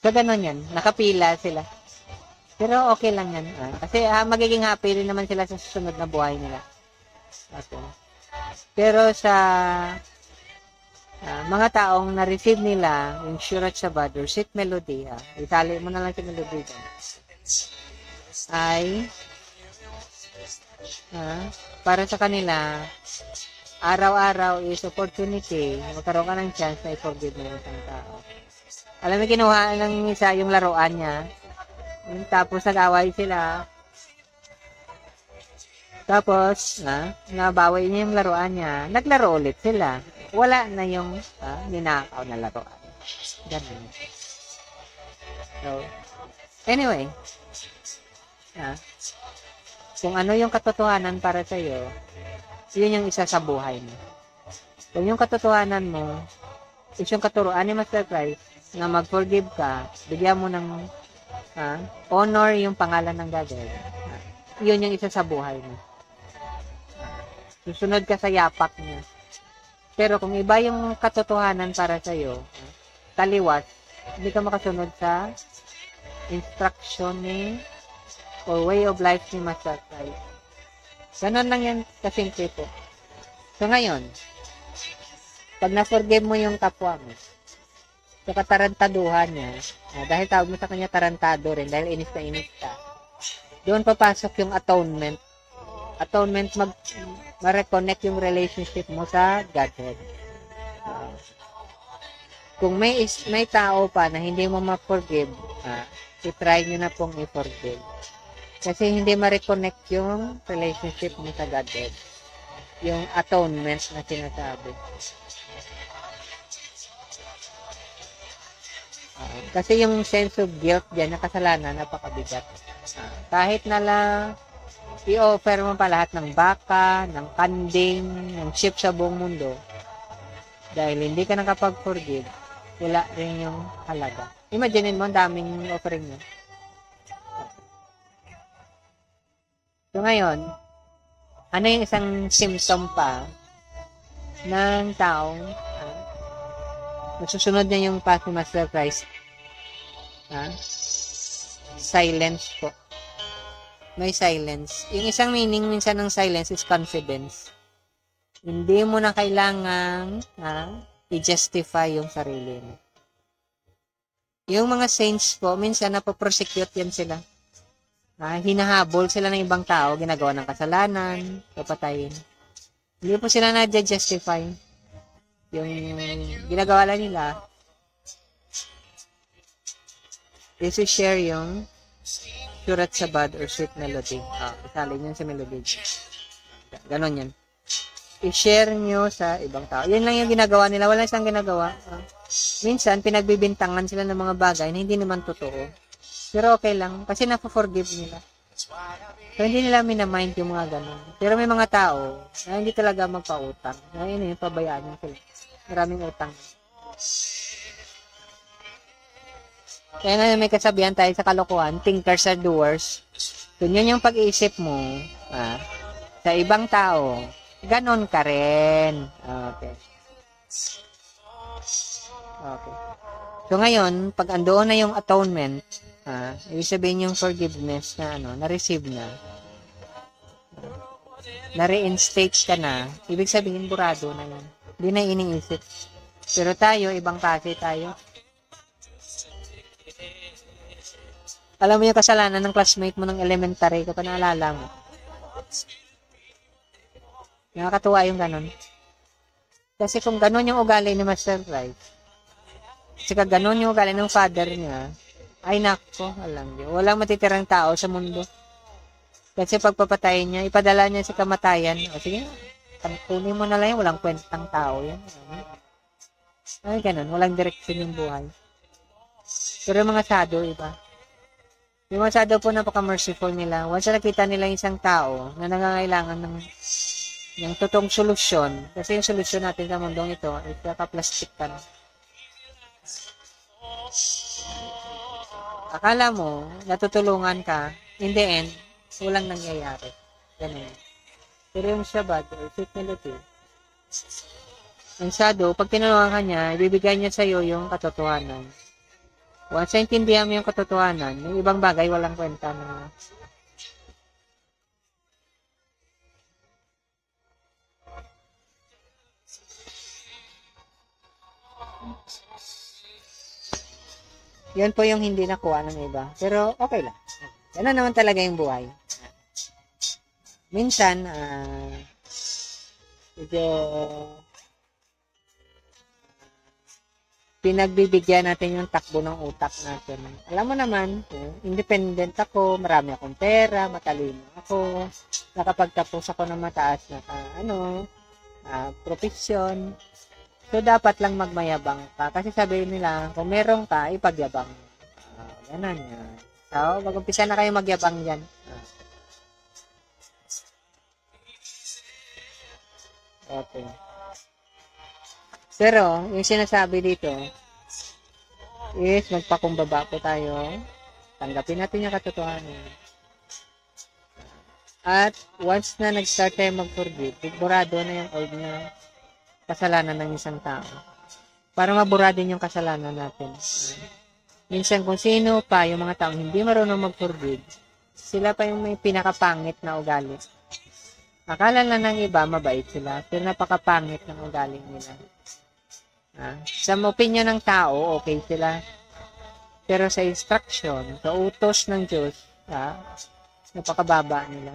So, ganun yan. Nakapila sila. Pero okay lang yan. Kasi magiging happy rin naman sila sa susunod na buhay nila. Okay. Pero sa mga taong na-receive nila yung Surat Shabbat or Sweet Melody, itali mo na lang si Melody dyan, ay para sa kanila, araw-araw is opportunity, magkaroon ka ng chance na i-forgive mo yung isang tao. Alam mo, kinuha ng isa yung laruan niya. Tapos nag-away sila. Tapos, nabawi niya yung laruan niya. Naglaro ulit sila. Wala na yung ninakaw na laruan. Ganun. So, anyway. Kung ano yung katotohanan para sa'yo, yun yung isa sa buhay mo. Kung yung katotohanan mo, is yung katuruan ni Master Christ, na mag-forgive ka, bigyan mo ng honor yung pangalan ng Godhead. Yun yung isa sa buhay mo. Susunod ka sa yapak niya. Pero kung iba yung katotohanan para sa'yo, taliwas, hindi ka makasunod sa instruction ni or way of life ni Master Christ. Ganon lang yan kasimple po. So ngayon, pag na-forgive mo yung kapwa mo, sa katarantaduhan niya, dahil tawag mo sa kanya tarantado rin, dahil inis na inis ka, doon papasok yung atonement. Atonement, ma-reconnect yung relationship mo sa Godhead. Kung may tao pa na hindi mo ma-forgive, i-try nyo na pong i-forgive. Kasi hindi ma-reconnect yung relationship mo sa Godhead. Yung atonement na sinasabi. Kasi yung sense of guilt dyan, na kasalanan, napakabigat. Kahit na lang, i-offer mo pa lahat ng baka, ng kanding, ng sheep sa buong mundo, dahil hindi ka nakapag-forgive, wala rin yung halaga. Imagine mo, ang daming offering mo. So ngayon, ano yung isang symptom pa ng taong nasusunod niya yung path ni Master Christ? Silence po. May silence. Yung isang meaning minsan ng silence is confidence. Hindi mo na kailangang i-justify yung sarili mo. Yung mga saints po, minsan napoprosecute yan sila. Hinahabol sila ng ibang tao, ginagawa ng kasalanan, papatayin. Hindi po sila na-justify. Yung ginagawa lang nila This is share yung surat sa bad or sweet melody. Isalin yun sa melody. Ganon yan. I-share nyo sa ibang tao. Yan lang yung ginagawa nila. Wala silang ginagawa. Minsan, pinagbibintangan sila ng mga bagay na hindi naman totoo. Pero okay lang. Kasi napo-forgive nila. So, hindi nila minamind yung mga ganon. Pero may mga tao na hindi talaga magpa-utang. Na yun yung pabayaan nyo sila. Maraming utang. Kaya nga may kasabihan tayo sa kalokohan, thinkers are doers. Kung yun yung pag-iisip mo, sa ibang tao, ganon ka rin. Okay. Okay. So ngayon, pag andoon na yung atonement, ibig sabihin yung forgiveness na na-receive na, na-reinstate ka na, ibig sabihin burado na yun. Hindi na iniisip. Pero tayo, ibang klase tayo. Alam mo yung kasalanan ng classmate mo ng elementary, kapag naalala mo. Nakakatuwa yung ganon. Kasi kung ganon yung ugali ni Master Christ, kasi kung ganon yung ugali ng father niya, ay nako, walang matitirang tao sa mundo. Kasi pagpapatayin niya, ipadala niya sa kamatayan. O sige, kunin mo na lang yan, walang kwentang tao yan. Ay ganon, walang direksyon yung buhay. Pero yung mga sado, iba. Yung mga sado po napaka-merciful nila. Once na nakita nila yung isang tao na nangangailangan ng totoong solusyon, kasi yung solusyon natin sa mundong ito ay kaka-plastic ka na. Akala mo, natutulungan ka, in the end, walang nangyayari. Ganun. Pero yung Shabbat, or sweet melody, ang sado, pag tinulungan ka niya, ibibigay niya sa'yo yung katotohanan. Once naintindihan mo yung katotohanan, yung ibang bagay, walang kwenta na. Yan po yung hindi nakuha ng iba. Pero okay lang. Yan naman talaga yung buhay. Minsan, medyo pinagbibigyan natin yung takbo ng utak natin. Alam mo naman, independent ako, marami akong pera, matalino ako, nakapagtapos ako ng mataas na profesyon. So, dapat lang magmayabang ka. Kasi sabi nila, kung meron ka, ipagyabang. Ganon yan. So, mag-umpisa na kayo magyabang yan. Okay. Pero, yung sinasabi dito, is magpakumbaba po tayo. Tanggapin natin yung katotohanan. At, once na nag-start tayo mag-forgive, burado na yung old na kasalanan ng isang tao. Para mabura din yung kasalanan natin. Minsan kung sino pa, yung mga taong hindi marunong mag-forgive, sila pa yung may pinakapangit na ugali. Akala na ng iba, mabait sila, pero napakapangit ng ugali nila. Sa opinion ng tao, okay sila. Pero sa instruction, sa utos ng Diyos, napakababa nila.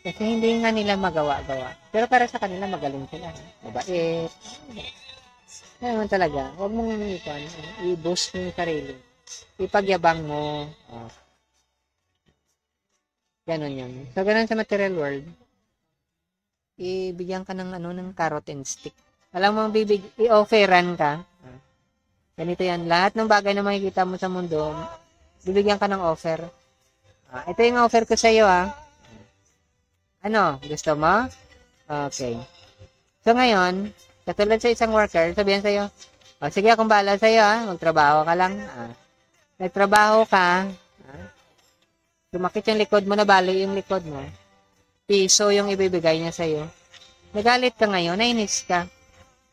Kasi hindi nga nila magawa-gawa. Pero para sa kanila, magaling sila. Mabait. Kaya naman talaga, huwag mong i-boost mo yung sarili. Ipagyabang mo. Ganon yun. So, ganon sa material world, ibigyan ka ng carrot and stick. Alam mo, i-offeran ka. Ganito yan. Lahat ng bagay na makikita mo sa mundo, bibigyan ka ng offer. Ito yung offer ko sa iyo, Ano? Gusto mo? Okay. So, ngayon, katulad sa isang worker, sabihan sa'yo, sige, akong bahala sa'yo, magtrabaho ka lang. Nagtrabaho ka, sumakit yung likod mo, nabali yung likod mo, piso yung ibibigay niya sa'yo. Nagalit ka ngayon, nainis ka.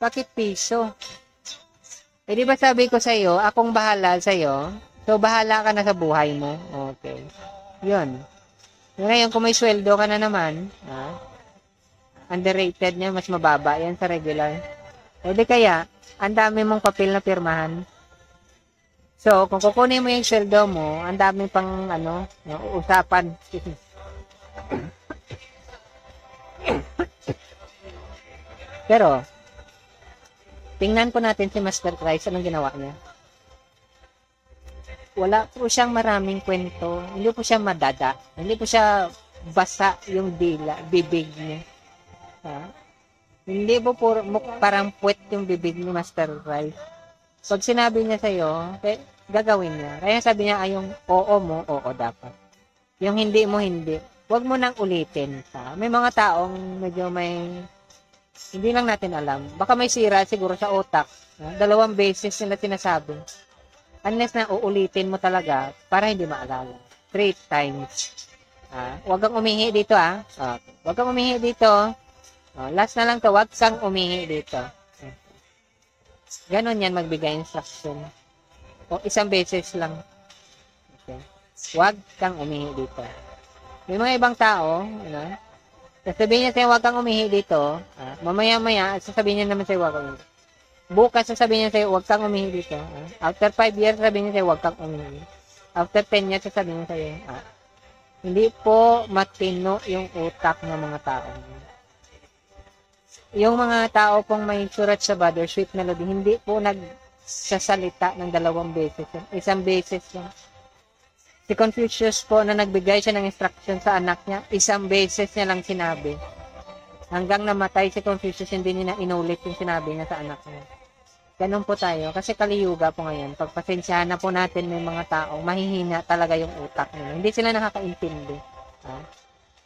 Bakit piso? Di ba sabi ko sa'yo, akong bahala sa'yo, so bahala ka na sa buhay mo. Okay. Yun. Ngayon, kung may sweldo ka na naman, underrated niya, mas mababa yan sa regular. Di kaya, ang dami mong papel na pirmahan. So, kung kukunin mo yung sweldo mo, ang dami pang, usapan. Pero, tingnan po natin si Master Christ, anong ginawa niya. wala po siyang maraming kwento. Hindi po siya madada. Hindi po siya basa yung bibig niya. Ha? Hindi po parang puwet yung bibig ni Master Rice. Pag sinabi niya sa'yo, gagawin niya. Kaya sabi niya, ay yung oo mo, oo dapat. Yung hindi mo, hindi. Huwag mo nang ulitin. Ha? May mga taong medyo hindi lang natin alam. Baka may sira siguro sa utak. Ha? 2 beses nila sinasabi. Unless na uulitin mo talaga para hindi maalala. 3 times. Huwag kang umihi dito Huwag kang umihi dito. Last na lang to, huwag kang umihi dito. Ganon yan magbigay instruction. O 1 beses lang. Okay. Huwag kang umihi dito. May mga ibang tao, sasabihin niya sa'yo, huwag kang umihi dito. Mamaya-maya, sasabihin niya naman sa'yo, huwag kang umihi. Bukas sasabihin niya sa'yo, huwag kang umihi dito. After 5 years, sasabihin niya sa'yo, huwag kang umihi. After 10 years, sasabihin niya sa'yo, hindi po matino yung utak ng mga tao. Yung mga tao pong may surat sa or sweet melody, hindi po nagsasalita ng 2 beses. 1 beses lang. Si Confucius po, na nagbigay siya ng instruction sa anak niya, 1 beses niya lang sinabi. Hanggang namatay si Confucius, hindi niya inulit yung sinabi niya sa anak niya. Ganun po tayo. Kasi kaliyuga po ngayon. Pagpasensyahan na po natin, may mga tao, mahihina talaga yung utak nila. Hindi sila nakakaintindi.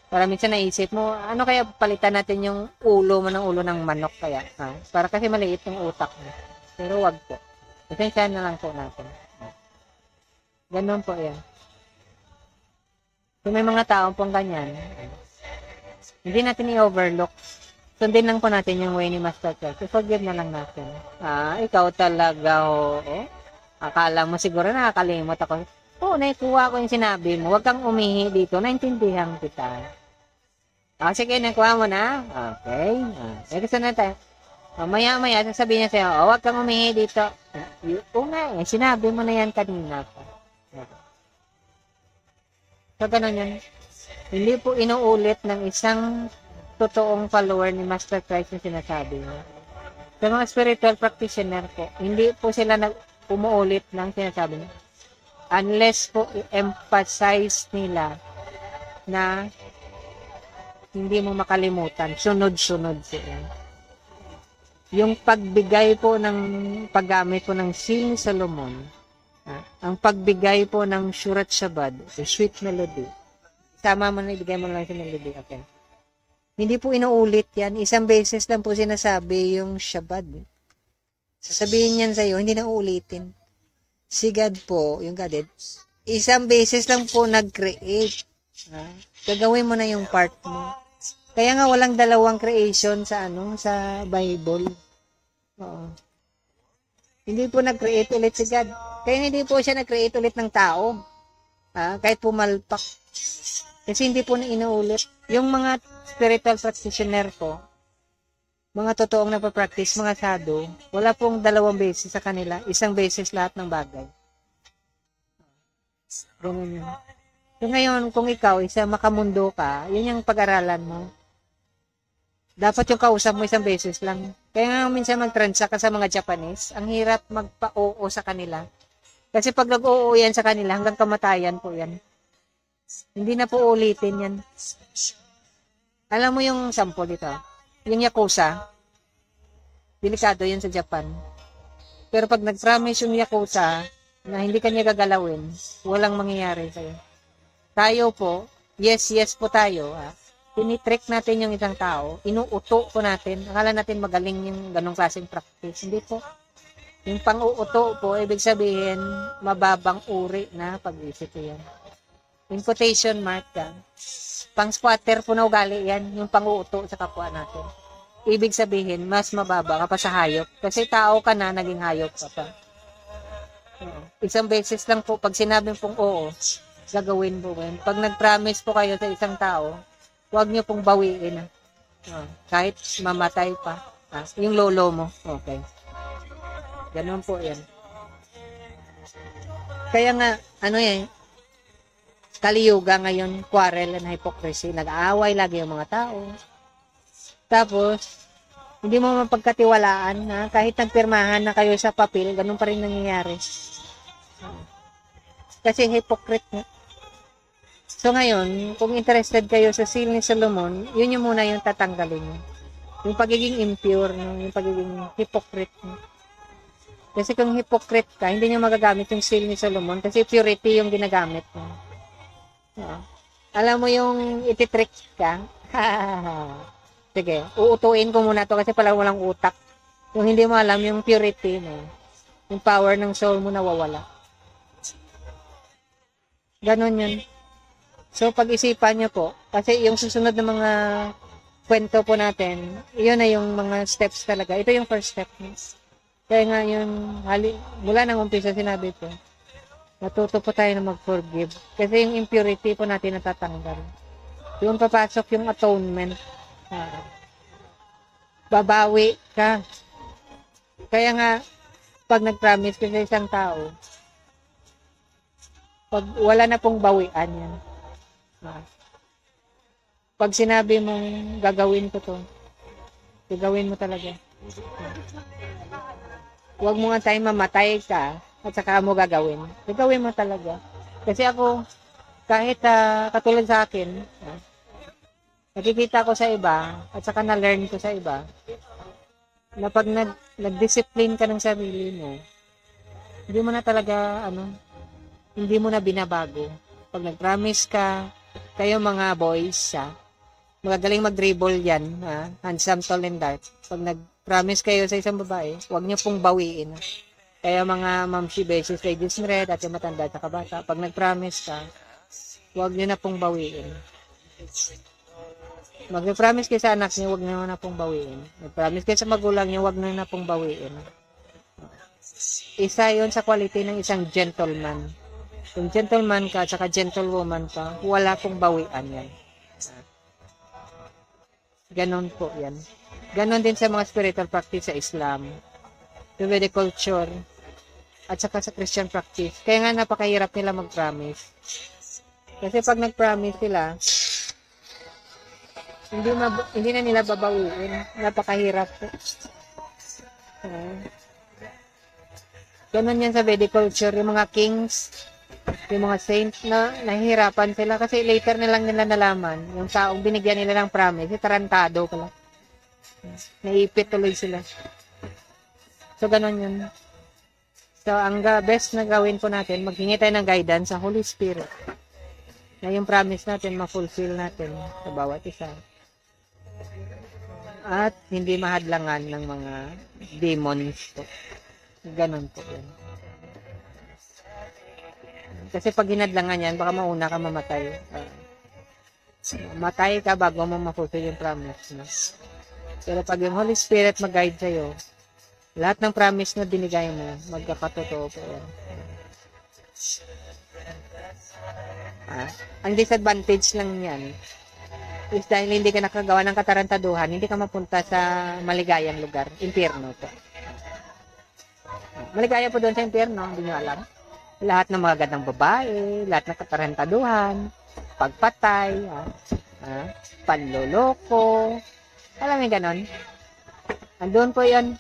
Para minsan naisip mo, ano kaya palitan natin yung ulo mo ng ulo ng manok kaya? Para kasi maliit yung utak mo. Pero wag po. Pasensyahan na lang po natin. Ganun po yan. Kung may mga tao pong ganyan, hindi natin i-overlook. Sundin lang po natin yung way ni Master Charles. I-forgive na lang natin. Ikaw talaga, akala mo siguro nakakalimot ako. Naikuha ko yung sinabi mo. Huwag kang umihi dito. Naintindihan kita. Sige, nakuha mo na. Okay. Kasi na tayo. Maya-maya, sasabihin niya sa'yo, huwag kang umihi dito. Sinabi mo na yan kanina. So, ganun yan. Hindi po inuulit ng isang totoong follower ni Master Christ yung sinasabi niya. Sa mga spiritual practitioner po, hindi po sila umuulit ng sinasabi niya. Unless po i-emphasize nila na hindi mo makalimutan, sunod-sunod sila. Yung pagbigay po paggamit po ng Sing Solomon, ang pagbigay po ng Surat Shabad, sweet melody, sama mo na ibigay mo lang sa melody, okay? Hindi po inuulit yan. 1 beses lang po sinasabi yung Shabad. Sasabihin yan sa'yo, hindi na uulitin. Si God po, yung God, 1 beses lang po nag-create. Gagawin mo na yung part mo. Kaya nga walang 2 creation sa Bible. Oo. Hindi po nag-create ulit si God. Kaya hindi po siya nag-create ulit ng tao. Kahit pumalpak. Kasi hindi po na inuulit. Yung mga spiritual practitioner po, mga totoong nagpa-practice, mga sadhu, wala pong 2 beses sa kanila, 1 beses lahat ng bagay. Ganun yun. So ngayon, kung ikaw, makamundo ka, yun yung pag-aralan mo. Dapat yung kausap mo 1 beses lang. Kaya nga minsan mag-transact ka sa mga Japanese, ang hirap magpa-oo sa kanila. Kasi pag nag-oo yan sa kanila, hanggang kamatayan po yan. Hindi na po ulitin yan. Alam mo yung sample dito? Yung Yakuza, delikado yan sa Japan. Pero pag nag-promise yung Yakuza na hindi kanya gagalawin, walang mangyayari sa'yo. Tayo po, yes po tayo. Tinitrick natin yung isang tao, inuuto po natin. Akala natin magaling yung ganong klaseng practice. Hindi po. Yung pang-uuto po, ibig sabihin, mababang uri na pag-isip yan. In quotation mark ka. Pang-squatter po na ugali yan, yung pang-uuto sa kapwa natin. Ibig sabihin, mas mababa ka pa sa hayop. Kasi tao ka na, naging hayop ka pa. 1 beses lang po, pag sinabi pong oo, gagawin po yan. Pag nag-promise po kayo sa isang tao, huwag nyo pong bawiin. Kahit mamatay pa. Yung lolo mo. Okay. Ganun po yan. Kaya nga, kaliyuga ngayon, quarrel and hypocrisy. Nag-aaway lagi yung mga tao. Tapos, hindi mo mapagkatiwalaan na kahit nagpirmahan na kayo sa papel, ganun pa rin nangyayari. Kasi hypocrite nga. So ngayon, kung interested kayo sa seal ni Solomon, yun yung muna yung tatanggalin nyo. Yung pagiging impure, no? Yung pagiging hypocrite. No? Kasi kung hypocrite ka, hindi nyo magagamit yung seal ni Solomon kasi purity yung ginagamit mo. No? Alam mo yung ititrick ka? Sige, uutuin ko muna to kasi pala walang utak. Kung hindi mo alam yung purity, no? Yung power ng soul mo nawawala. Ganon yun. So, pag-isipan nyo po, kasi yung susunod na mga kwento po natin, yun na yung mga steps talaga. Ito yung first step. Kaya nga yung, mula nang umpisa sinabi ko, natuto po tayo na mag-forgive. Kasi yung impurity po natin natatanggal. Yung papasok yung atonement. Babawi ka. Kaya nga, pag nag-promise ka sa isang tao, pag wala na pong bawian yan. Pag sinabi mong gagawin ko to, gagawin mo talaga. Huwag mo nga tayo mamatay ka at saka mo gagawin. Gagawin mo talaga. Kasi ako, kahit katulad sa akin, nakikita ko sa iba at saka na-learn ko sa iba na pag nag-discipline ka ng sarili mo, hindi mo na talaga, hindi mo na binabago. Pag nag-promise ka, kayo mga boys, magagaling mag-dribble yan, handsome, tall, and dark. Pag nag-promise kayo sa isang babae, huwag niyo pong bawiin. Kaya mga mamshi, beses, ladies in red, at yung matanda at kabata, pag nag-promise ka, huwag niyo na pong bawiin. Mag-promise kayo sa anak niyo, huwag niyo na pong bawiin. Mag-promise kayo sa magulang niyo, huwag niyo na pong bawiin. Isa yon sa quality ng isang gentleman. Kung gentleman ka at saka gentlewoman ka, wala pong bawian yan. Ganon po yan. Ganon din sa mga spiritual practice sa Islam, sa Vedic culture, at saka sa Christian practice. Kaya nga napakahirap nila mag-promise. Kasi pag nag-promise sila, hindi na nila babawiin. Napakahirap po. Ganon yan sa Vedic culture. Yung mga kings, yung mga saints na nahihirapan sila kasi later na lang nila nalaman yung taong binigyan nila ng promise, tarantado pala. Naipit tuloy sila. So, ganun yun. So, ang best na gawin po natin, maghingi tayo ng guidance sa Holy Spirit na yung promise natin, ma-fulfill natin sa bawat isa. At hindi mahadlangan ng mga demons po. Ganun po yun. Kasi pag hinadlangan yan, baka mauna ka mamatay. Matay ka bago mo ma-fulfill yung promise. No? Pero pag yung Holy Spirit mag-guide sa'yo, lahat ng promise na binigay mo, magkakatotoo po yan. Ang disadvantage lang yan is dahil hindi ka nakagawa ng katarantaduhan, hindi ka mapunta sa maligayang lugar, impyerno po. Maligaya po doon sa impyerno, hindi nyo alam. Lahat ng mga gandang babae, lahat ng katarentaduhan, pagpatay, panloloko, alam mo ganon? Andun po yun.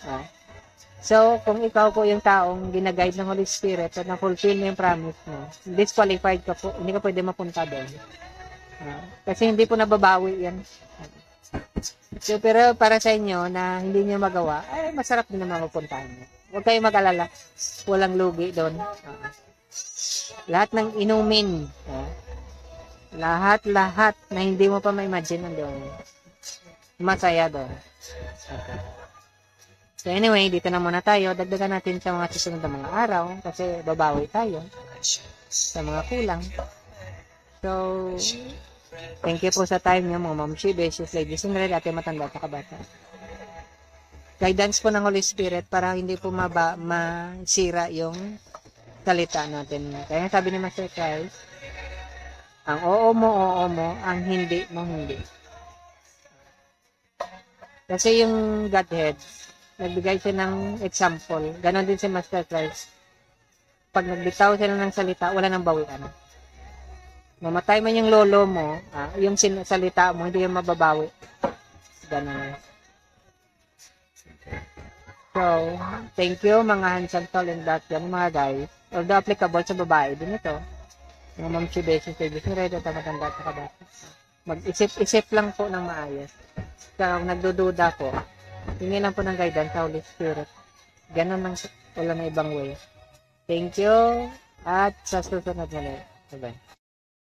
So, kung ikaw po yung taong ginaguide ng Holy Spirit at na-fulfill mo yung promise mo, disqualified ka po, hindi ka pwede mapunta doon. Kasi hindi po nababawi yan. So, pero para sa inyo na hindi nyo magawa, ay masarap din naman mapuntahan nyo. Huwag kayo mag-alala. Walang lugi doon. Lahat ng inumin, lahat na hindi mo pa ma-imagine nandoon. Masaya doon. Okay. So anyway, dito na muna tayo. Dagdagan natin sa mga susunod na mga araw kasi babawi tayo sa mga kulang. So, thank you po sa time niyo mga mamshi, beses, ladies in red, at yung matanda at kabata. Guidance po ng Holy Spirit para hindi po masira yung salita natin. Kaya sabi ni Master Christ, ang oo mo, ang hindi mo, hindi. Kasi yung Godhead, nagbigay siya ng example. Ganon din si Master Christ. Pag nagbitaw sila ng salita, wala nang bawian. Mamatay man yung lolo mo, yung salita mo, hindi yung mababawi. Ganon. So, thank you mga handsome, tall, and dark yan, mga guys. Although applicable sa babae din ito. Mga ma'am si Beshi, sa Diyos, ready at matanda at kabata. Mag-isip-isip lang po ng maayos. Kung nagdududa po, hingi lang po ng guidance sa Holy Spirit. Ganun lang, wala na ibang way. Thank you, at sa susunod na ulit. Bye-bye.